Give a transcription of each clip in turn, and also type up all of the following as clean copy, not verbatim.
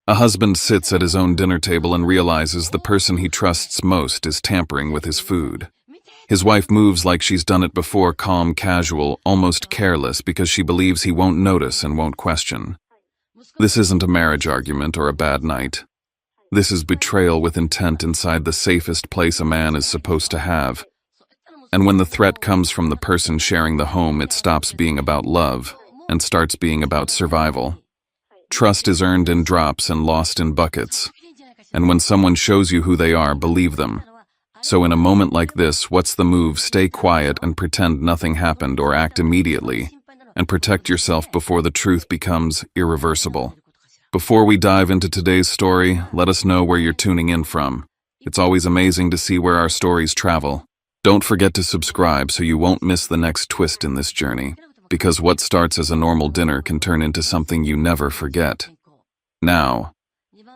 A husband sits at his own dinner table and realizes the person he trusts most is tampering with his food. His wife moves like she's done it before, calm, casual, almost careless, because she believes he won't notice and won't question. This isn't a marriage argument or a bad night. This is betrayal with intent inside the safest place a man is supposed to have. And when the threat comes from the person sharing the home, it stops being about love and starts being about survival. Trust is earned in drops and lost in buckets. And when someone shows you who they are, believe them. So in a moment like this, what's the move? Stay quiet and pretend nothing happened, or act immediately and protect yourself before the truth becomes irreversible. Before we dive into today's story, let us know where you're tuning in from. It's always amazing to see where our stories travel. Don't forget to subscribe so you won't miss the next twist in this journey, because what starts as a normal dinner can turn into something you never forget. Now,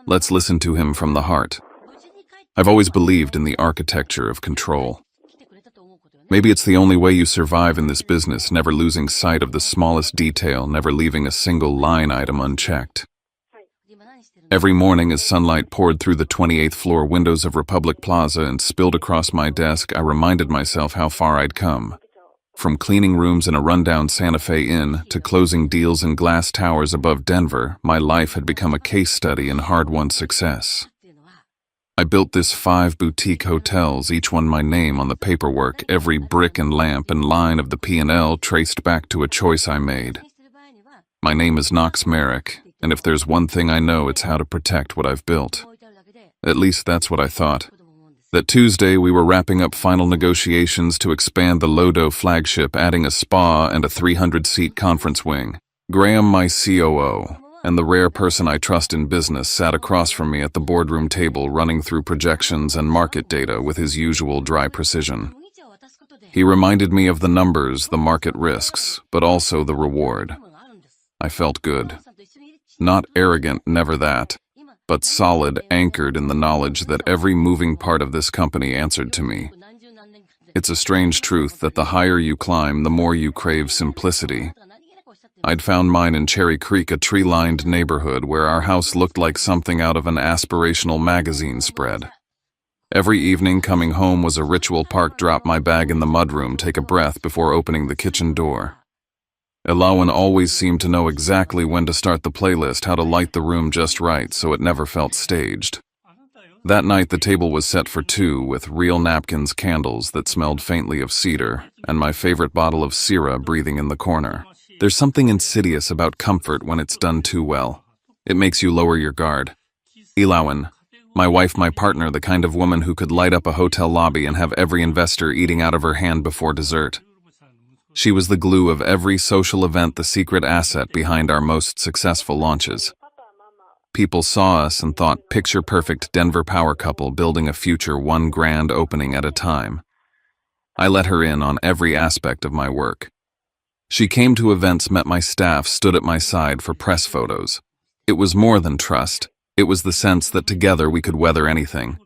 let's listen to him from the heart. I've always believed in the architecture of control. Maybe it's the only way you survive in this business, never losing sight of the smallest detail, never leaving a single line item unchecked. Every morning as sunlight poured through the 28th floor windows of Republic Plaza and spilled across my desk, I reminded myself how far I'd come. From cleaning rooms in a rundown Santa Fe Inn to closing deals in glass towers above Denver, my life had become a case study in hard-won success. I built this 5 boutique hotels, each one my name on the paperwork, every brick and lamp and line of the P&L traced back to a choice I made. My name is Knox Merrick, and if there's one thing I know, it's how to protect what I've built. At least that's what I thought. That Tuesday, we were wrapping up final negotiations to expand the Lodo flagship, adding a spa and a 300-seat conference wing. Graham, my COO, and the rare person I trust in business, sat across from me at the boardroom table, running through projections and market data with his usual dry precision. He reminded me of the numbers, the market risks, but also the reward. I felt good. Not arrogant, never that, but solid, anchored in the knowledge that every moving part of this company answered to me. It's a strange truth that the higher you climb, the more you crave simplicity. I'd found mine in Cherry Creek, a tree-lined neighborhood where our house looked like something out of an aspirational magazine spread. Every evening coming home was a ritual. Park, drop my bag in the mudroom, take a breath before opening the kitchen door. Elawan always seemed to know exactly when to start the playlist, how to light the room just right so it never felt staged. That night the table was set for 2 with real napkins, candles that smelled faintly of cedar, and my favorite bottle of Syrah breathing in the corner. There's something insidious about comfort when it's done too well. It makes you lower your guard. Elawan, my wife, my partner, the kind of woman who could light up a hotel lobby and have every investor eating out of her hand before dessert. She was the glue of every social event, the secret asset behind our most successful launches. People saw us and thought, picture-perfect Denver power couple building a future, one grand opening at a time. I let her in on every aspect of my work. She came to events, met my staff, stood at my side for press photos. It was more than trust. It was the sense that together we could weather anything.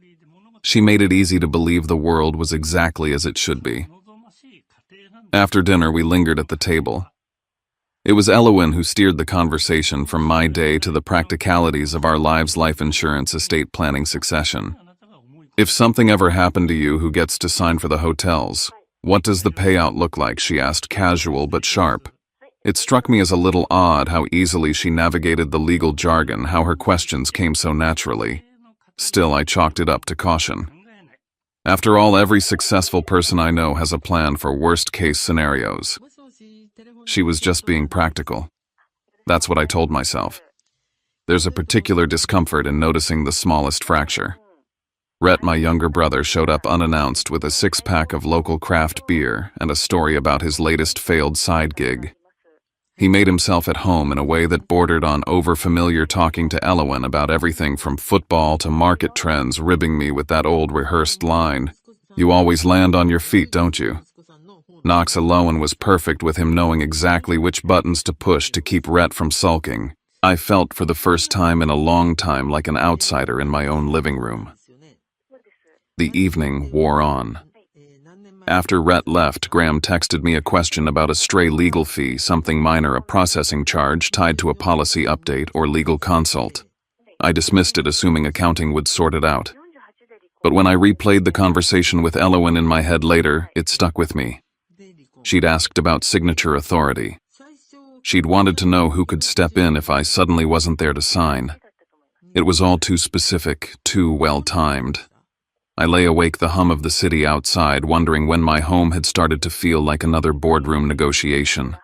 She made it easy to believe the world was exactly as it should be. After dinner, we lingered at the table. It was Elawan who steered the conversation from my day to the practicalities of our lives, life insurance, estate planning, succession. If something ever happened to you, who gets to sign for the hotels? What does the payout look like? She asked, casual but sharp. It struck me as a little odd how easily she navigated the legal jargon, how her questions came so naturally. Still, I chalked it up to caution. After all, every successful person I know has a plan for worst-case scenarios. She was just being practical. That's what I told myself. There's a particular discomfort in noticing the smallest fracture. Rhett, my younger brother, showed up unannounced with a 6-pack of local craft beer and a story about his latest failed side gig. He made himself at home in a way that bordered on overfamiliar, talking to Elawan about everything from football to market trends, ribbing me with that old rehearsed line, "You always land on your feet, don't you?" Knox Elawan was perfect, with him knowing exactly which buttons to push to keep Rhett from sulking. I felt for the first time in a long time like an outsider in my own living room. The evening wore on. After Rhett left, Graham texted me a question about a stray legal fee, something minor, a processing charge tied to a policy update or legal consult. I dismissed it, assuming accounting would sort it out. But when I replayed the conversation with Elowen in my head later, it stuck with me. She'd asked about signature authority. She'd wanted to know who could step in if I suddenly wasn't there to sign. It was all too specific, too well-timed. I lay awake, the hum of the city outside, wondering when my home had started to feel like another boardroom negotiation.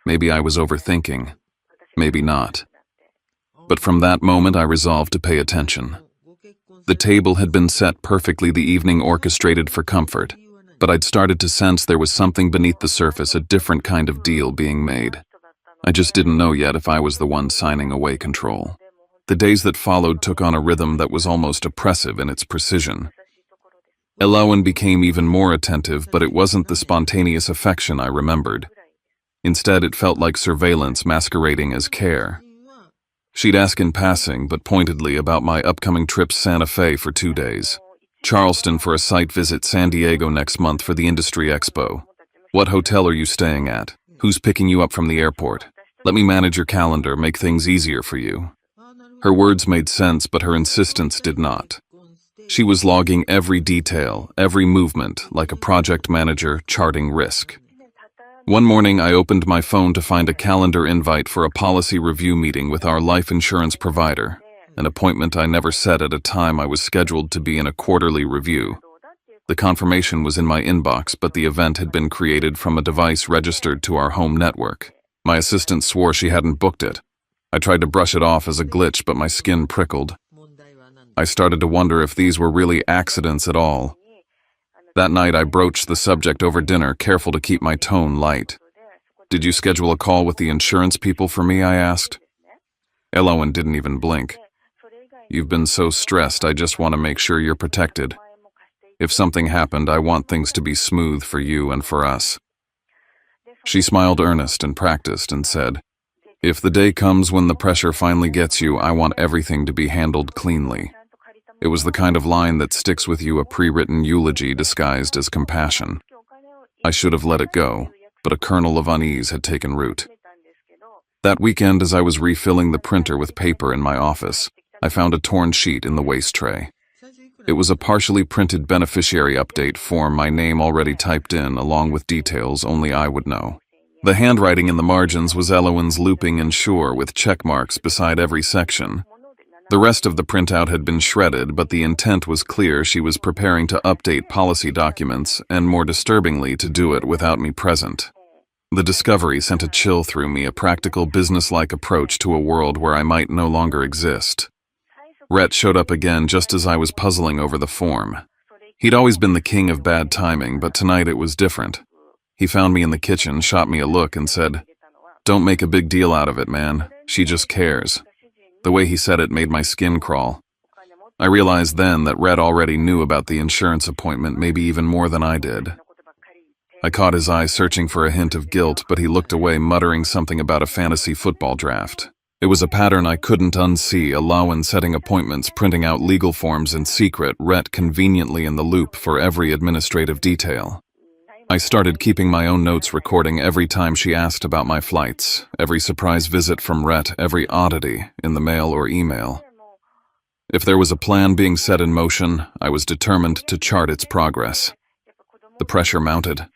Maybe I was overthinking. Maybe not. But from that moment, I resolved to pay attention. The table had been set perfectly, the evening orchestrated for comfort, but I'd started to sense there was something beneath the surface, a different kind of deal being made. I just didn't know yet if I was the one signing away control. The days that followed took on a rhythm that was almost oppressive in its precision. Elowen became even more attentive, but it wasn't the spontaneous affection I remembered. Instead, it felt like surveillance masquerading as care. She'd ask in passing, but pointedly, about my upcoming trip Santa Fe for 2 days, Charleston for a site visit, San Diego next month for the Industry Expo. What hotel are you staying at? Who's picking you up from the airport? Let me manage your calendar, make things easier for you. Her words made sense, but her insistence did not. She was logging every detail, every movement, like a project manager charting risk. One morning, I opened my phone to find a calendar invite for a policy review meeting with our life insurance provider, an appointment I never set at a time I was scheduled to be in a quarterly review. The confirmation was in my inbox, but the event had been created from a device registered to our home network. My assistant swore she hadn't booked it. I tried to brush it off as a glitch, but my skin prickled. I started to wonder if these were really accidents at all. That night, I broached the subject over dinner, careful to keep my tone light. Did you schedule a call with the insurance people for me? I asked. Elowen didn't even blink. You've been so stressed, I just want to make sure you're protected. If something happened, I want things to be smooth for you and for us. She smiled earnest and practiced and said, if the day comes when the pressure finally gets you, I want everything to be handled cleanly. It was the kind of line that sticks with you, a pre-written eulogy disguised as compassion. I should have let it go, but a kernel of unease had taken root. That weekend, as I was refilling the printer with paper in my office, I found a torn sheet in the waste tray. It was a partially printed beneficiary update form, my name already typed in, along with details only I would know. The handwriting in the margins was Elowen's, looping Insure with check marks beside every section. The rest of the printout had been shredded, but the intent was clear. She was preparing to update policy documents, and more disturbingly, to do it without me present. The discovery sent a chill through me, a practical, businesslike approach to a world where I might no longer exist. Rhett showed up again just as I was puzzling over the form. He'd always been the king of bad timing, but tonight it was different. He found me in the kitchen, shot me a look, and said, "Don't make a big deal out of it, man. She just cares." The way he said it made my skin crawl. I realized then that Rhett already knew about the insurance appointment, maybe even more than I did. I caught his eye searching for a hint of guilt, but he looked away, muttering something about a fantasy football draft. It was a pattern I couldn't unsee, Elowen setting appointments, printing out legal forms in secret, Rhett conveniently in the loop for every administrative detail. I started keeping my own notes, recording every time she asked about my flights, every surprise visit from Rhett, every oddity in the mail or email. If there was a plan being set in motion, I was determined to chart its progress. The pressure mounted.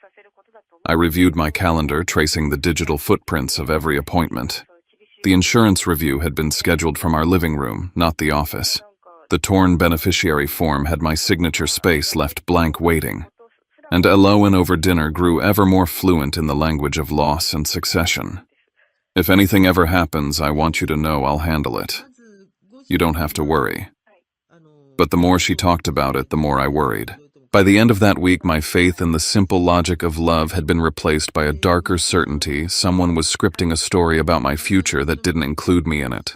I reviewed my calendar, tracing the digital footprints of every appointment. The insurance review had been scheduled from our living room, not the office. The torn beneficiary form had my signature space left blank, waiting. And Elowen over dinner grew ever more fluent in the language of loss and succession. If anything ever happens, I want you to know I'll handle it. You don't have to worry. But the more she talked about it, the more I worried. By the end of that week, my faith in the simple logic of love had been replaced by a darker certainty someone was scripting a story about my future that didn't include me in it.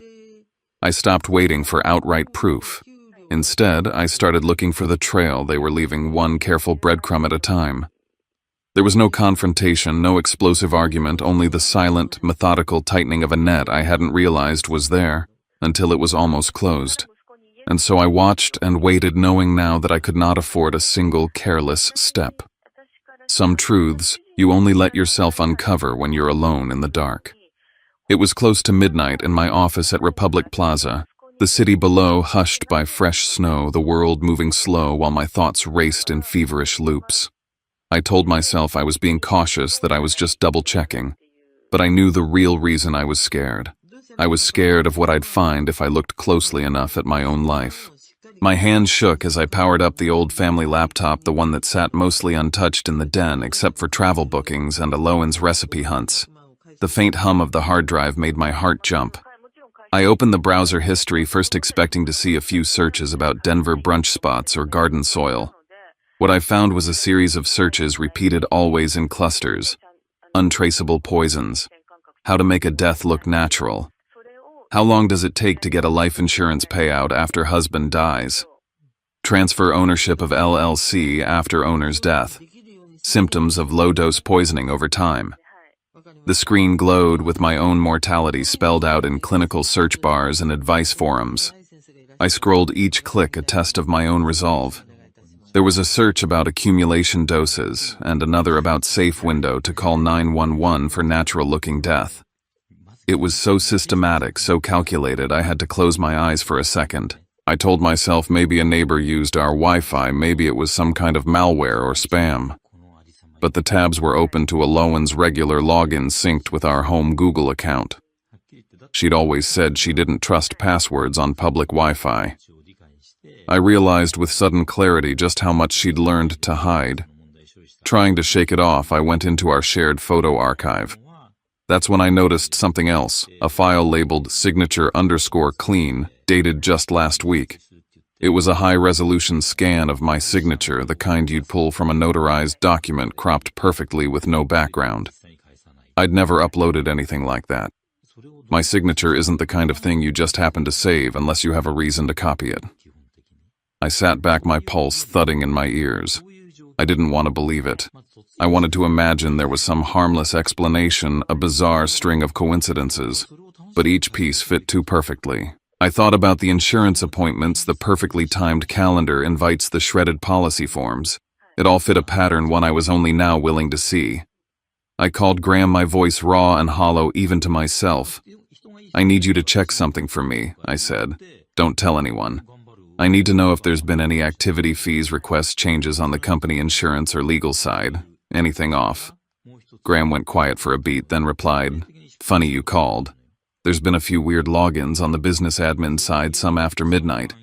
I stopped waiting for outright proof. Instead, I started looking for the trail they were leaving, one careful breadcrumb at a time. There was no confrontation, no explosive argument, only the silent, methodical tightening of a net I hadn't realized was there until it was almost closed. And so I watched and waited, knowing now that I could not afford a single careless step. Some truths you only let yourself uncover when you're alone in the dark. It was close to midnight in my office at Republic Plaza. The city below hushed by fresh snow, the world moving slow while my thoughts raced in feverish loops. I told myself I was being cautious, that I was just double-checking. But I knew the real reason I was scared. I was scared of what I'd find if I looked closely enough at my own life. My hand shook as I powered up the old family laptop, the one that sat mostly untouched in the den except for travel bookings and Alohan's recipe hunts. The faint hum of the hard drive made my heart jump. I opened the browser history, first expecting to see a few searches about Denver brunch spots or garden soil. What I found was a series of searches repeated always in clusters. Untraceable poisons. How to make a death look natural. How long does it take to get a life insurance payout after husband dies? Transfer ownership of LLC after owner's death. Symptoms of low-dose poisoning over time. The screen glowed with my own mortality spelled out in clinical search bars and advice forums. I scrolled, each click a test of my own resolve. There was a search about accumulation doses and another about safe window to call 911 for natural-looking death. It was so systematic, so calculated, I had to close my eyes for a second. I told myself maybe a neighbor used our Wi-Fi, maybe it was some kind of malware or spam. But the tabs were open to Alohan's regular login synced with our home Google account. She'd always said she didn't trust passwords on public Wi-Fi. I realized with sudden clarity just how much she'd learned to hide. Trying to shake it off, I went into our shared photo archive. That's when I noticed something else, a file labeled signature_clean, dated just last week. It was a high-resolution scan of my signature, the kind you'd pull from a notarized document cropped perfectly with no background. I'd never uploaded anything like that. My signature isn't the kind of thing you just happen to save unless you have a reason to copy it. I sat back, my pulse thudding in my ears. I didn't want to believe it. I wanted to imagine there was some harmless explanation, a bizarre string of coincidences, but each piece fit too perfectly. I thought about the insurance appointments, the perfectly timed calendar, invites, the shredded policy forms. It all fit a pattern, one I was only now willing to see. I called Graham, my voice raw and hollow even to myself. I need you to check something for me, I said. Don't tell anyone. I need to know if there's been any activity fees, request changes on the company insurance or legal side. Anything off. Graham went quiet for a beat, then replied, "Funny you called. There's been a few weird logins on the business admin side, some after midnight.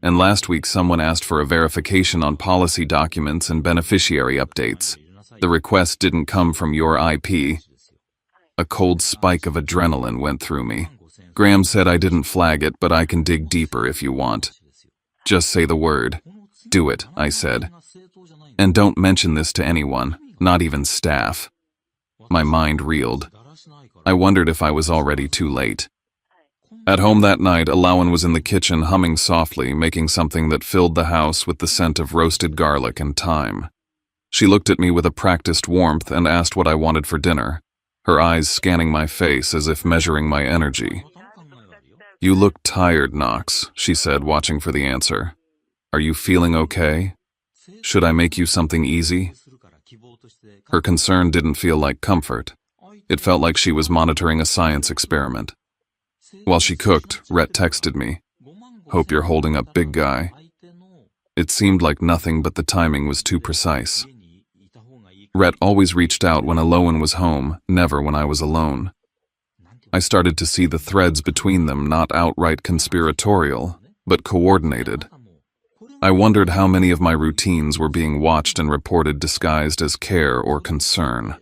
And last week someone asked for a verification on policy documents and beneficiary updates. The request didn't come from your IP." A cold spike of adrenaline went through me. Graham said I didn't flag it, but I can dig deeper if you want. Just say the word. Do it, I said. And don't mention this to anyone, not even staff. My mind reeled. I wondered if I was already too late. At home that night, Alohan was in the kitchen humming softly, making something that filled the house with the scent of roasted garlic and thyme. She looked at me with a practiced warmth and asked what I wanted for dinner, her eyes scanning my face as if measuring my energy. "You look tired, Knox," she said, watching for the answer. "Are you feeling okay? Should I make you something easy?" Her concern didn't feel like comfort. It felt like she was monitoring a science experiment. While she cooked, Rhett texted me, "Hope you're holding up, big guy." It seemed like nothing, but the timing was too precise. Rhett always reached out when Alohan was home, never when I was alone. I started to see the threads between them, not outright conspiratorial, but coordinated. I wondered how many of my routines were being watched and reported disguised as care or concern.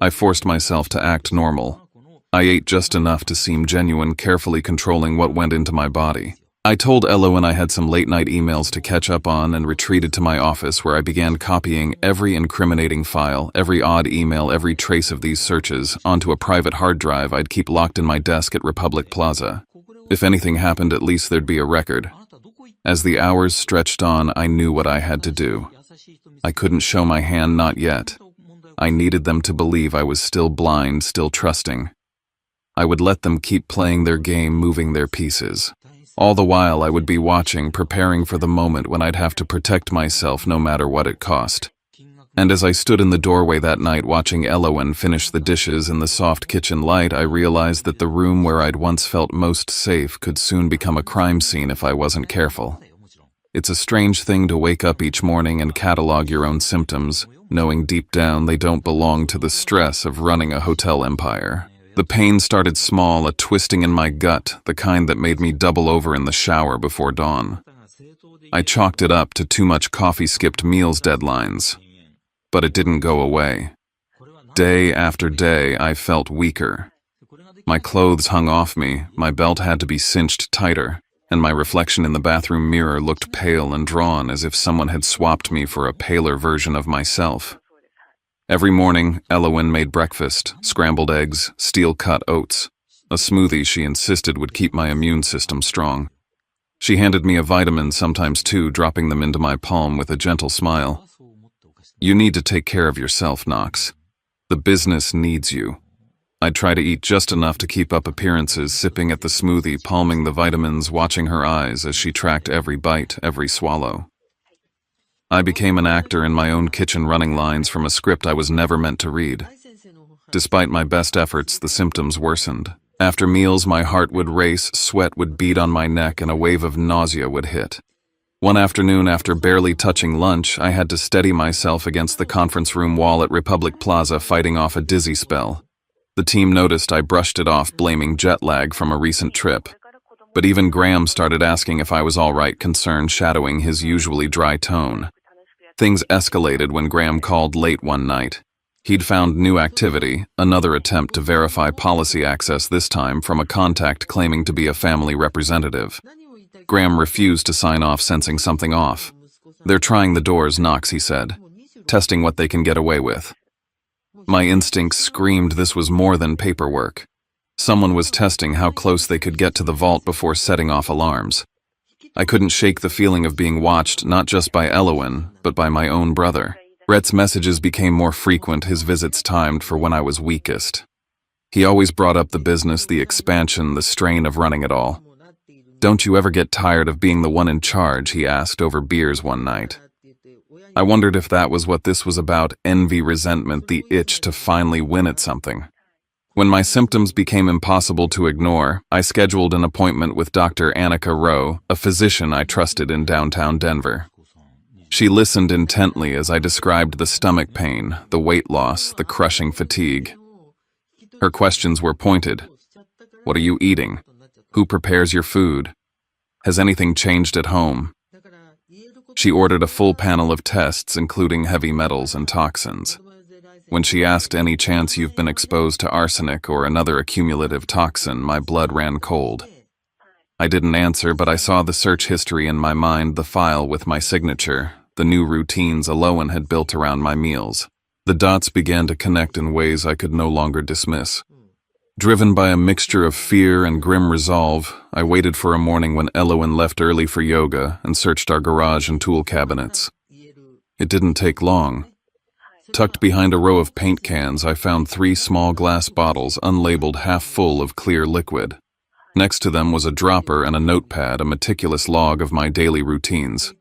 I forced myself to act normal. I ate just enough to seem genuine, carefully controlling what went into my body. I told Alohan I had some late-night emails to catch up on and retreated to my office, where I began copying every incriminating file, every odd email, every trace of these searches onto a private hard drive I'd keep locked in my desk at Republic Plaza. If anything happened, at least there'd be a record. As the hours stretched on, I knew what I had to do. I couldn't show my hand, not yet. I needed them to believe I was still blind, still trusting. I would let them keep playing their game, moving their pieces. All the while, I would be watching, preparing for the moment when I'd have to protect myself no matter what it cost. And as I stood in the doorway that night watching Elowen finish the dishes in the soft kitchen light, I realized that the room where I'd once felt most safe could soon become a crime scene if I wasn't careful. It's a strange thing to wake up each morning and catalog your own symptoms, knowing deep down they don't belong to the stress of running a hotel empire. The pain started small, a twisting in my gut, the kind that made me double over in the shower before dawn. I chalked it up to too much coffee-skipped meals deadlines. But it didn't go away. Day after day, I felt weaker. My clothes hung off me, my belt had to be cinched tighter, and my reflection in the bathroom mirror looked pale and drawn as if someone had swapped me for a paler version of myself. Every morning, Elowen made breakfast, scrambled eggs, steel-cut oats, a smoothie she insisted would keep my immune system strong. She handed me a vitamin, sometimes two, dropping them into my palm with a gentle smile. You need to take care of yourself, Knox. The business needs you. I'd try to eat just enough to keep up appearances, sipping at the smoothie, palming the vitamins, watching her eyes as she tracked every bite, every swallow. I became an actor in my own kitchen, running lines from a script I was never meant to read. Despite my best efforts, the symptoms worsened. After meals, my heart would race, sweat would beat on my neck, and a wave of nausea would hit. One afternoon, after barely touching lunch, I had to steady myself against the conference room wall at Republic Plaza, fighting off a dizzy spell. The team noticed I brushed it off, blaming jet lag from a recent trip. But even Graham started asking if I was all right, concern shadowing his usually dry tone. Things escalated when Graham called late one night. He'd found new activity, another attempt to verify policy access, this time from a contact claiming to be a family representative. Graham refused to sign off, sensing something off. They're trying the doors, Knox, he said, testing what they can get away with. My instincts screamed this was more than paperwork. Someone was testing how close they could get to the vault before setting off alarms. I couldn't shake the feeling of being watched, not just by Elowen, but by my own brother. Rhett's messages became more frequent, his visits timed for when I was weakest. He always brought up the business, the expansion, the strain of running it all. Don't you ever get tired of being the one in charge, he asked over beers one night. I wondered if that was what this was about, envy, resentment, the itch to finally win at something. When my symptoms became impossible to ignore, I scheduled an appointment with Dr. Annika Rowe, a physician I trusted in downtown Denver. She listened intently as I described the stomach pain, the weight loss, the crushing fatigue. Her questions were pointed. What are you eating? Who prepares your food? Has anything changed at home? She ordered a full panel of tests, including heavy metals and toxins. When she asked, any chance you've been exposed to arsenic or another accumulative toxin, my blood ran cold. I didn't answer, but I saw the search history in my mind, the file with my signature, the new routines Elowen had built around my meals. The dots began to connect in ways I could no longer dismiss. Driven by a mixture of fear and grim resolve, I waited for a morning when Elowen left early for yoga and searched our garage and tool cabinets. It didn't take long. Tucked behind a row of paint cans, I found 3 small glass bottles, unlabeled, half full of clear liquid. Next to them was a dropper and a notepad, a meticulous log of my daily routines.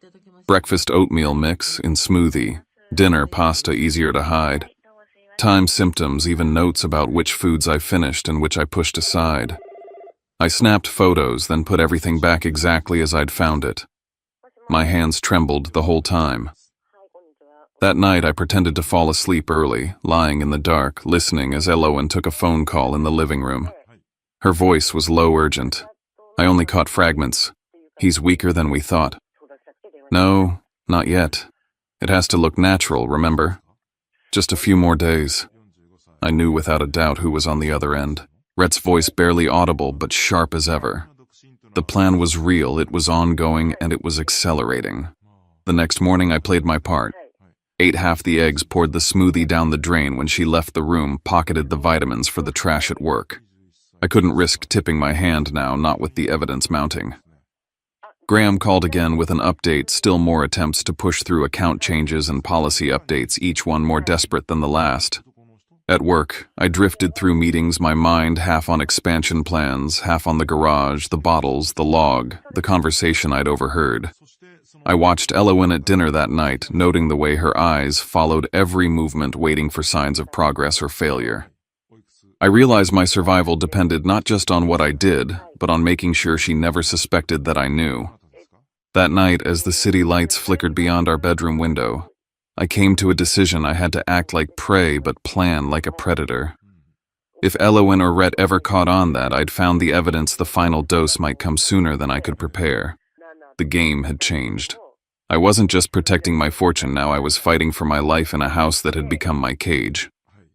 Breakfast oatmeal mix in smoothie, dinner pasta easier to hide. Time symptoms, even notes about which foods I finished and which I pushed aside. I snapped photos, then put everything back exactly as I'd found it. My hands trembled the whole time. That night, I pretended to fall asleep early, lying in the dark, listening as Elowen took a phone call in the living room. Her voice was low, urgent. I only caught fragments. He's weaker than we thought. No, not yet. It has to look natural, remember? Just a few more days. I knew without a doubt who was on the other end. Rhett's voice barely audible, but sharp as ever. The plan was real, it was ongoing, and it was accelerating. The next morning, I played my part. Ate half the eggs, poured the smoothie down the drain when she left the room, pocketed the vitamins for the trash at work. I couldn't risk tipping my hand now, not with the evidence mounting. Graham called again with an update, still more attempts to push through account changes and policy updates, each one more desperate than the last. At work, I drifted through meetings, my mind half on expansion plans, half on the garage, the bottles, the log, the conversation I'd overheard. I watched Elowen at dinner that night, noting the way her eyes followed every movement, waiting for signs of progress or failure. I realized my survival depended not just on what I did, but on making sure she never suspected that I knew. That night, as the city lights flickered beyond our bedroom window, I came to a decision. I had to act like prey but plan like a predator. If Elowen or Rhett ever caught on that I'd found the evidence, the final dose might come sooner than I could prepare. The game had changed. I wasn't just protecting my fortune now, I was fighting for my life in a house that had become my cage.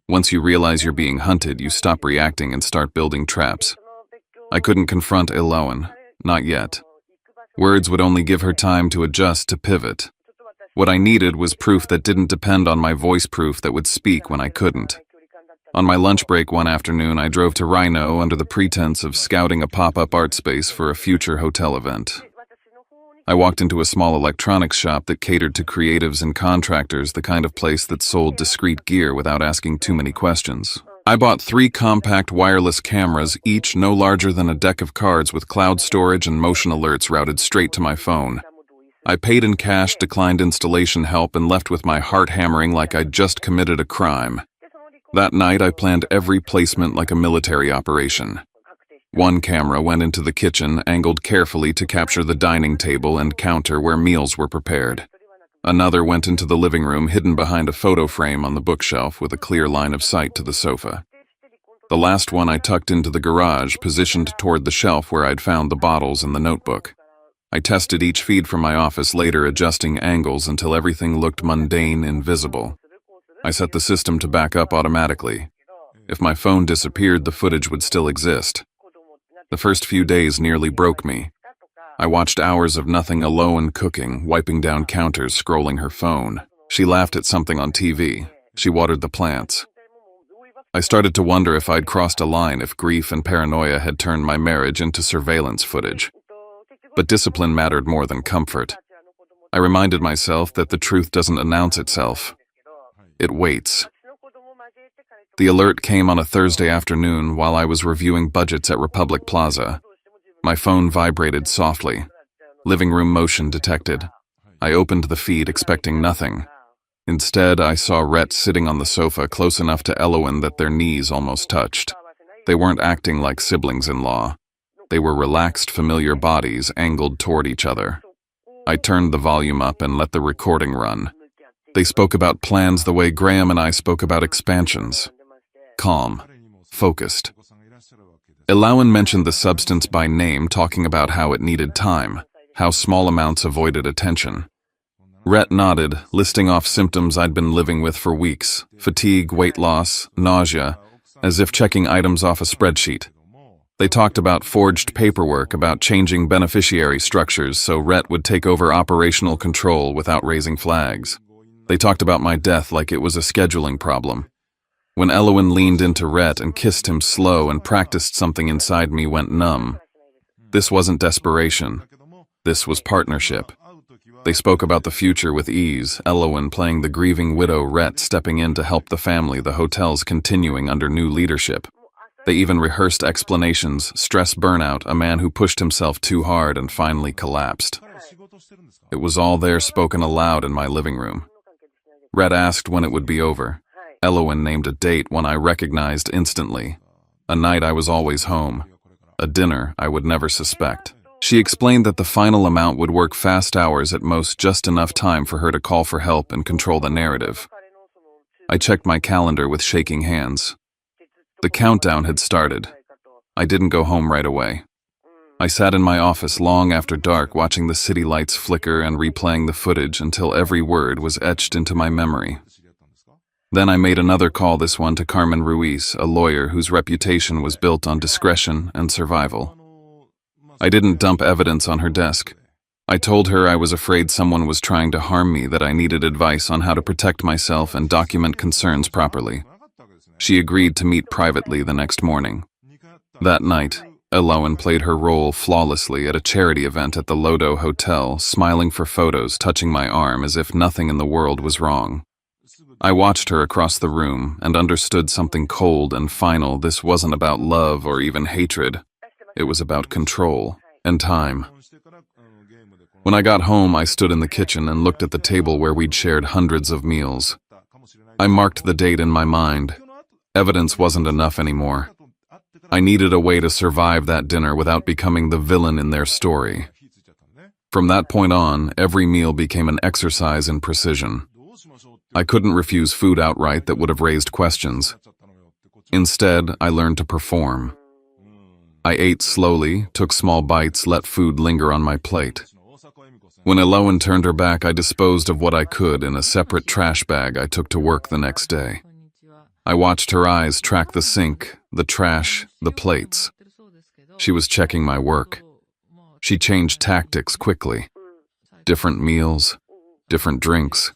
Once you realize you're being hunted, you stop reacting and start building traps. I couldn't confront Elowen, not yet. Words would only give her time to adjust, to pivot. What I needed was proof that didn't depend on my voice, proof that would speak when I couldn't. On my lunch break one afternoon, I drove to Rhino under the pretense of scouting a pop-up art space for a future hotel event. I walked into a small electronics shop that catered to creatives and contractors, the kind of place that sold discreet gear without asking too many questions. I bought 3 compact wireless cameras, each no larger than a deck of cards, with cloud storage and motion alerts routed straight to my phone. I paid in cash, declined installation help, and left with my heart hammering like I'd just committed a crime. That night, I planned every placement like a military operation. One camera went into the kitchen, angled carefully to capture the dining table and counter where meals were prepared. Another went into the living room, hidden behind a photo frame on the bookshelf with a clear line of sight to the sofa. The last one I tucked into the garage, positioned toward the shelf where I'd found the bottles and the notebook. I tested each feed from my office later, adjusting angles until everything looked mundane, invisible. I set the system to back up automatically. If my phone disappeared, the footage would still exist. The first few days nearly broke me. I watched hours of nothing, Elowen cooking, wiping down counters, scrolling her phone. She laughed at something on TV. She watered the plants. I started to wonder if I'd crossed a line, if grief and paranoia had turned my marriage into surveillance footage. But discipline mattered more than comfort. I reminded myself that the truth doesn't announce itself. It waits. The alert came on a Thursday afternoon while I was reviewing budgets at Republic Plaza. My phone vibrated softly. Living room motion detected. I opened the feed, expecting nothing. Instead, I saw Rhett sitting on the sofa, close enough to Elowen that their knees almost touched. They weren't acting like siblings-in-law. They were relaxed, familiar bodies angled toward each other. I turned the volume up and let the recording run. They spoke about plans the way Graham and I spoke about expansions. Calm, focused. Elowen mentioned the substance by name, talking about how it needed time, how small amounts avoided attention. Rhett nodded, listing off symptoms I'd been living with for weeks: fatigue, weight loss, nausea, as if checking items off a spreadsheet. They talked about forged paperwork, about changing beneficiary structures so Rhett would take over operational control without raising flags. They talked about my death like it was a scheduling problem. When Elowen leaned into Rhett and kissed him slow and practiced, something inside me went numb. This wasn't desperation. This was partnership. They spoke about the future with ease, Elowen playing the grieving widow, Rhett stepping in to help the family, the hotels continuing under new leadership. They even rehearsed explanations: stress, burnout, a man who pushed himself too hard and finally collapsed. It was all there, spoken aloud in my living room. Rhett asked when it would be over. Elowen named a date, one I recognized instantly. A night I was always home. A dinner I would never suspect. She explained that the final amount would work fast hours at most, just enough time for her to call for help and control the narrative. I checked my calendar with shaking hands. The countdown had started. I didn't go home right away. I sat in my office long after dark, watching the city lights flicker and replaying the footage until every word was etched into my memory. Then I made another call, this one to Carmen Ruiz, a lawyer whose reputation was built on discretion and survival. I didn't dump evidence on her desk. I told her I was afraid someone was trying to harm me, that I needed advice on how to protect myself and document concerns properly. She agreed to meet privately the next morning. That night, Elowen played her role flawlessly at a charity event at the Lodo Hotel, smiling for photos, touching my arm as if nothing in the world was wrong. I watched her across the room and understood something cold and final. This wasn't about love or even hatred. It was about control and time. When I got home, I stood in the kitchen and looked at the table where we'd shared hundreds of meals. I marked the date in my mind. Evidence wasn't enough anymore. I needed a way to survive that dinner without becoming the villain in their story. From that point on, every meal became an exercise in precision. I couldn't refuse food outright that would have raised questions. Instead, I learned to perform. I ate slowly, took small bites, let food linger on my plate. When Elowen turned her back, I disposed of what I could in a separate trash bag I took to work the next day. I watched her eyes track the sink, the trash, the plates. She was checking my work. She changed tactics quickly. Different meals, different drinks,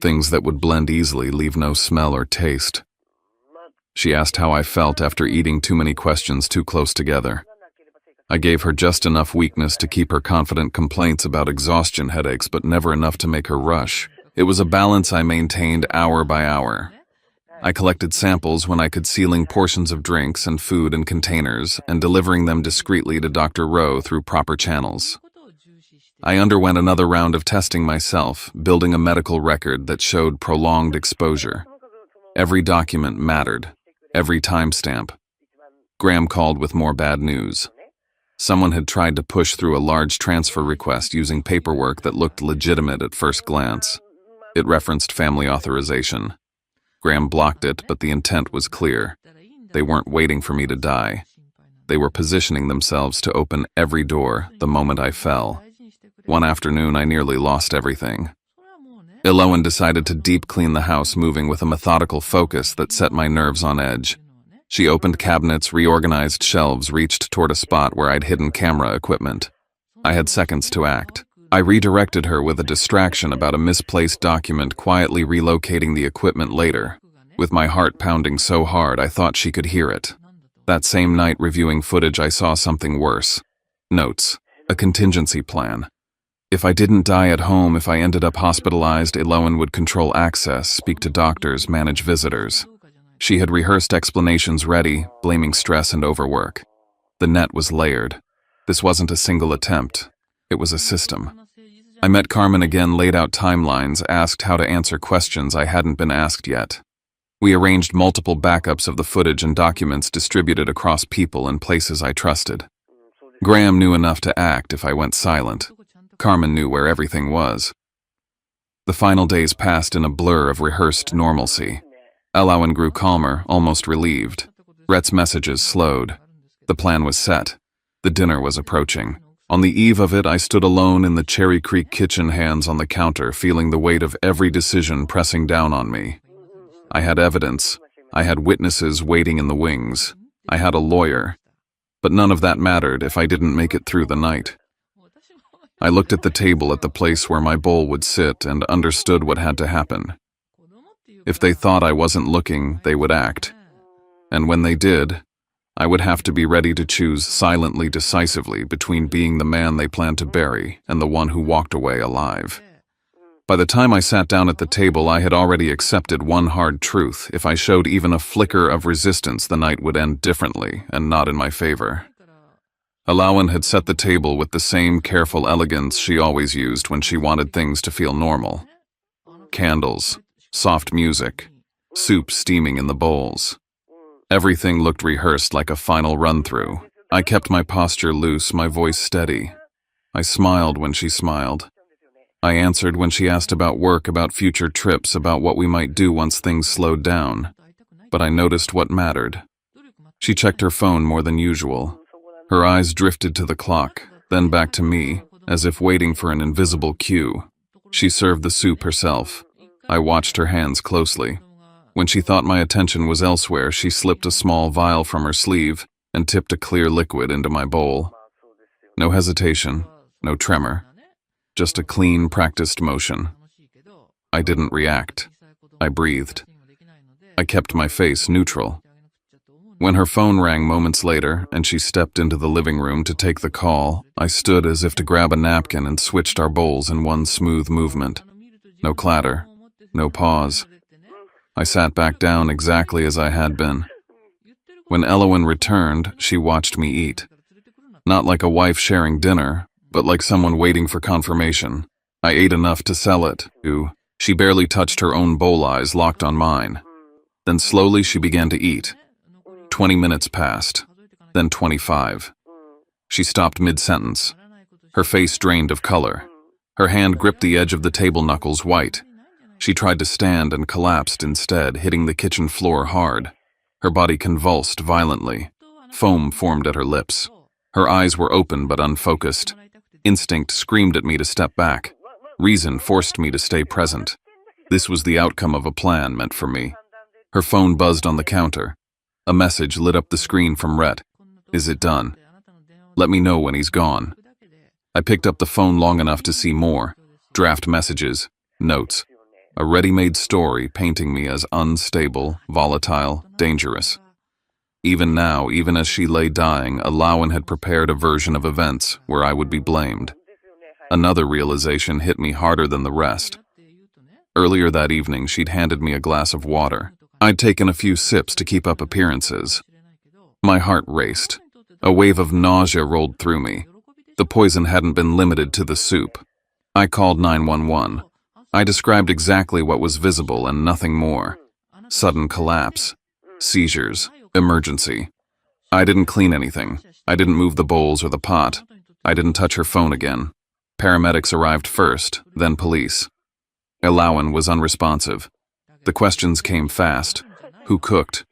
things that would blend easily, leave no smell or taste. She asked how I felt after eating too many questions too close together. I gave her just enough weakness to keep her confident complaints about exhaustion headaches, but never enough to make her rush. It was a balance I maintained hour by hour. I collected samples when I could, sealing portions of drinks and food in containers and delivering them discreetly to Dr. Rowe through proper channels. I underwent another round of testing myself, building a medical record that showed prolonged exposure. Every document mattered, every timestamp. Graham called with more bad news. Someone had tried to push through a large transfer request using paperwork that looked legitimate at first glance. It referenced family authorization. Graham blocked it, but the intent was clear. They weren't waiting for me to die. They were positioning themselves to open every door the moment I fell. One afternoon, I nearly lost everything. Elowen decided to deep clean the house, moving with a methodical focus that set my nerves on edge. She opened cabinets, reorganized shelves, reached toward a spot where I'd hidden camera equipment. I had seconds to act. I redirected her with a distraction about a misplaced document, quietly relocating the equipment later. With my heart pounding so hard I thought she could hear it. That same night, reviewing footage, I saw something worse. Notes. A contingency plan. If I didn't die at home, if I ended up hospitalized, Elowen would control access, speak to doctors, manage visitors. She had rehearsed explanations ready, blaming stress and overwork. The net was layered. This wasn't a single attempt. It was a system. I met Carmen again, laid out timelines, asked how to answer questions I hadn't been asked yet. We arranged multiple backups of the footage and documents distributed across people and places I trusted. Graham knew enough to act if I went silent. Carmen knew where everything was. The final days passed in a blur of rehearsed normalcy. Elowen grew calmer, almost relieved. Rhett's messages slowed. The plan was set. The dinner was approaching. On the eve of it, I stood alone in the Cherry Creek kitchen, hands on the counter, feeling the weight of every decision pressing down on me. I had evidence. I had witnesses waiting in the wings. I had a lawyer. But none of that mattered if I didn't make it through the night. I looked at the table at the place where my bowl would sit and understood what had to happen. If they thought I wasn't looking, they would act. And when they did, I would have to be ready to choose silently, decisively, between being the man they planned to bury and the one who walked away alive. By the time I sat down at the table, I had already accepted one hard truth. If I showed even a flicker of resistance, the night would end differently and not in my favor. Elowen had set the table with the same careful elegance she always used when she wanted things to feel normal. Candles, soft music, soup steaming in the bowls. Everything looked rehearsed, like a final run-through. I kept my posture loose, my voice steady. I smiled when she smiled. I answered when she asked about work, about future trips, about what we might do once things slowed down. But I noticed what mattered. She checked her phone more than usual. Her eyes drifted to the clock, then back to me, as if waiting for an invisible cue. She served the soup herself. I watched her hands closely. When she thought my attention was elsewhere, she slipped a small vial from her sleeve and tipped a clear liquid into my bowl. No hesitation, no tremor, just a clean, practiced motion. I didn't react. I breathed. I kept my face neutral. When her phone rang moments later and she stepped into the living room to take the call, I stood as if to grab a napkin and switched our bowls in one smooth movement. No clatter, no pause. I sat back down exactly as I had been. When Elowen returned, she watched me eat. Not like a wife sharing dinner, but like someone waiting for confirmation. I ate enough to sell it. She barely touched her own bowl, eyes locked on mine. Then slowly she began to eat. 20 minutes passed, then 25. She stopped mid-sentence. Her face drained of color. Her hand gripped the edge of the table, knuckles white. She tried to stand and collapsed instead, hitting the kitchen floor hard. Her body convulsed violently. Foam formed at her lips. Her eyes were open but unfocused. Instinct screamed at me to step back. Reason forced me to stay present. This was the outcome of a plan meant for me. Her phone buzzed on the counter. A message lit up the screen from Rhett. "Is it done? Let me know when he's gone." I picked up the phone long enough to see more. Draft messages, notes. A ready-made story painting me as unstable, volatile, dangerous. Even now, even as she lay dying, Alawan had prepared a version of events where I would be blamed. Another realization hit me harder than the rest. Earlier that evening, she'd handed me a glass of water. I'd taken a few sips to keep up appearances. My heart raced. A wave of nausea rolled through me. The poison hadn't been limited to the soup. I called 911. I described exactly what was visible and nothing more. Sudden collapse. Seizures. Emergency. I didn't clean anything. I didn't move the bowls or the pot. I didn't touch her phone again. Paramedics arrived first, then police. Alawan was unresponsive. The questions came fast. Who cooked?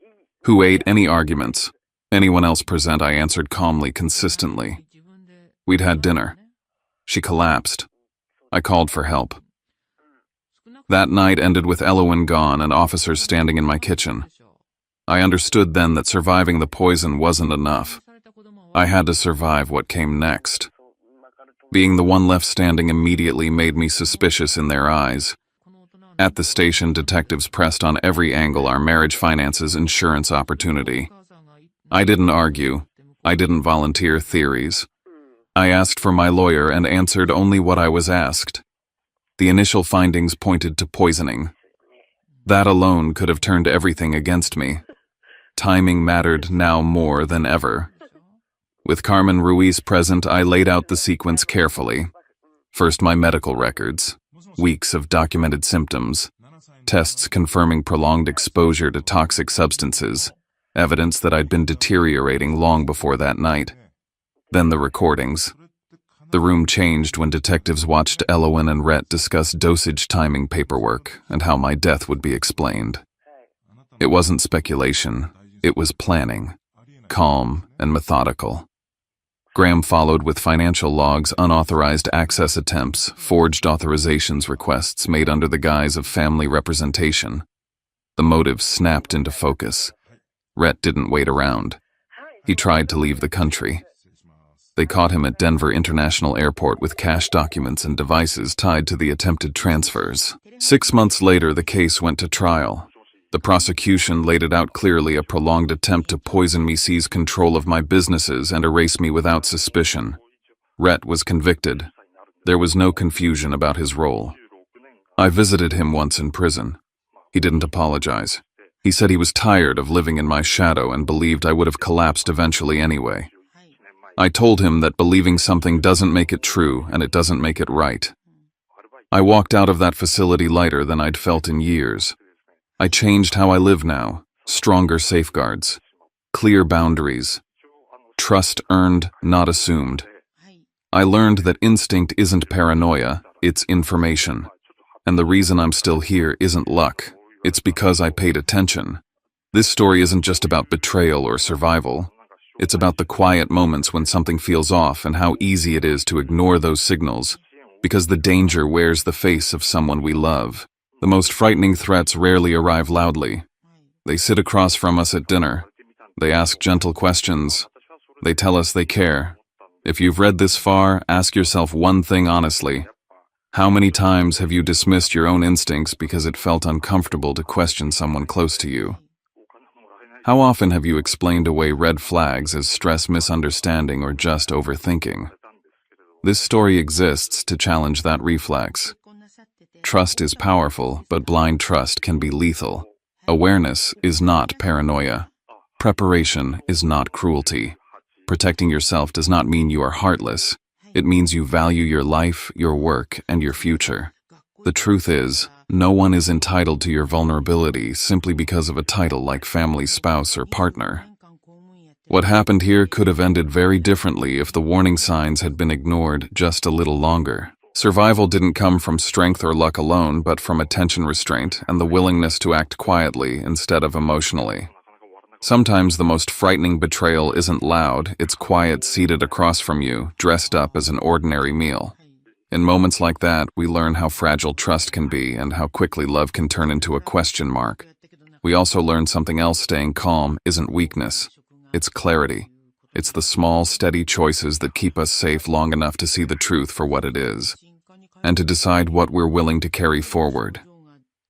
Who ate? Any arguments? Anyone else present? I answered calmly, consistently. We'd had dinner. She collapsed. I called for help. That night ended with Alawan gone and officers standing in my kitchen. I understood then that surviving the poison wasn't enough. I had to survive what came next. Being the one left standing immediately made me suspicious in their eyes. At the station, detectives pressed on every angle our marriage finances insurance opportunity. I didn't argue. I didn't volunteer theories. I asked for my lawyer and answered only what I was asked. The initial findings pointed to poisoning. That alone could have turned everything against me. Timing mattered now more than ever. With Carmen Ruiz present, I laid out the sequence carefully. First, my medical records. Weeks of documented symptoms. Tests confirming prolonged exposure to toxic substances. Evidence that I'd been deteriorating long before that night. Then the recordings. The room changed when detectives watched Alawan and Rhett discuss dosage timing paperwork and how my death would be explained. It wasn't speculation. It was planning. Calm and methodical. Graham followed with financial logs, unauthorized access attempts, forged authorizations requests made under the guise of family representation. The motives snapped into focus. Rhett didn't wait around. He tried to leave the country. They caught him at Denver International Airport with cash documents and devices tied to the attempted transfers. 6 months later, the case went to trial. The prosecution laid it out clearly: a prolonged attempt to poison me, seize control of my businesses, and erase me without suspicion. Rhett was convicted. There was no confusion about his role. I visited him once in prison. He didn't apologize. He said he was tired of living in my shadow and believed I would have collapsed eventually anyway. I told him that believing something doesn't make it true and it doesn't make it right. I walked out of that facility lighter than I'd felt in years. I changed how I live now. Stronger safeguards. Clear boundaries. Trust earned, not assumed. I learned that instinct isn't paranoia, it's information. And the reason I'm still here isn't luck. It's because I paid attention. This story isn't just about betrayal or survival. It's about the quiet moments when something feels off and how easy it is to ignore those signals, because the danger wears the face of someone we love. The most frightening threats rarely arrive loudly. They sit across from us at dinner. They ask gentle questions. They tell us they care. If you've read this far, ask yourself one thing honestly. How many times have you dismissed your own instincts because it felt uncomfortable to question someone close to you? How often have you explained away red flags as stress, misunderstanding, or just overthinking? This story exists to challenge that reflex. Trust is powerful, but blind trust can be lethal. Awareness is not paranoia. Preparation is not cruelty. Protecting yourself does not mean you are heartless. It means you value your life, your work, and your future. The truth is, no one is entitled to your vulnerability simply because of a title like family, spouse, or partner. What happened here could have ended very differently if the warning signs had been ignored just a little longer. Survival didn't come from strength or luck alone, but from attention restraint and the willingness to act quietly instead of emotionally. Sometimes the most frightening betrayal isn't loud, it's quiet, seated across from you, dressed up as an ordinary meal. In moments like that, we learn how fragile trust can be and how quickly love can turn into a question mark. We also learn something else: staying calm isn't weakness. It's clarity. It's the small, steady choices that keep us safe long enough to see the truth for what it is, and to decide what we're willing to carry forward.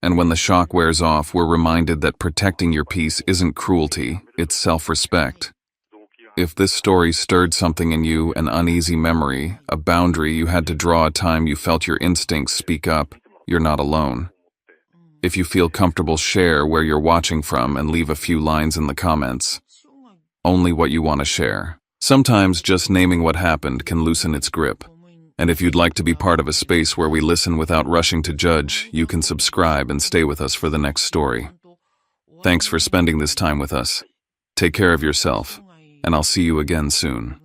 And when the shock wears off, we're reminded that protecting your peace isn't cruelty, it's self-respect. If this story stirred something in you, an uneasy memory, a boundary you had to draw, a time you felt your instincts speak up, you're not alone. If you feel comfortable, share where you're watching from and leave a few lines in the comments. Only what you want to share. Sometimes just naming what happened can loosen its grip. And if you'd like to be part of a space where we listen without rushing to judge, you can subscribe and stay with us for the next story. Thanks for spending this time with us. Take care of yourself, and I'll see you again soon.